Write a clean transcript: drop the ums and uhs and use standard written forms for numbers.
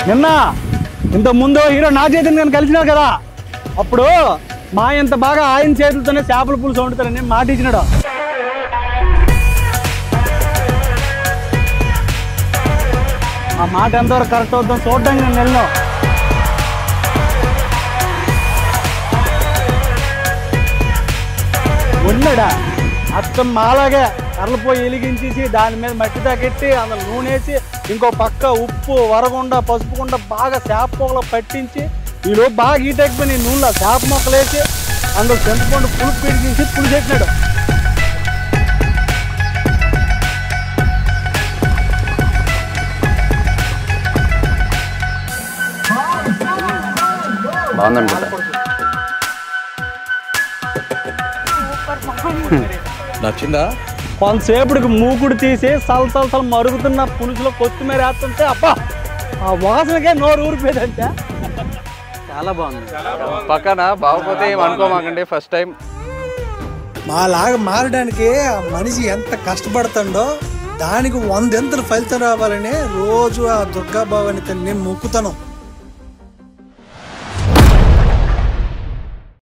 నిన్న ఇంత ముందు హీరో నాగచైతన్య గారిని కలిసినారు కదా, అప్పుడు మా ఇంత బాగా ఆయన చేతులతోనే చేపల పులుసు వండుతారని మాట ఇచ్చినాడు. ఆ మాట ఎంతవరకు కరెక్ట్ అవుతాం చూడడానికి నేను వెళ్ళినా. వండాడా అర్థం మాలాగే కర్రలపోయి వెలిగించేసి దాని మీద మట్టి తగ్గెట్టి అందులో నూనె వేసి ఇంకో పక్క ఉప్పు వరగుండ పసుపు గుండ బాగా చేప మొక్కలు పట్టించి ఈలో బాగా హీట్ అయిపోయి నూనెలో చేప మొక్కలు వేసి అందులో చింతపండు పులుపు పిడిగించి పులిసెట్టినాడు. నచ్చిందా? కొంతసేపటికి మూకుడు తీసి సలసలసలు మరుగుతున్న పులుసులో కొత్తిమీర వేస్తుంటే అబ్బా ఆ వాసనకే నోరు ఊరిపోయేదంటే చాలా బాగుంది. పక్కన బాగోపోతే ఏం అనుకోమాకండి. ఫస్ట్ టైం మాలాగా మారడానికి ఆ మనిషి ఎంత కష్టపడుతుండో దానికి 100 ఫలితం రావాలని రోజు ఆ దుర్గాబాబాని నేను మొక్కుతాను.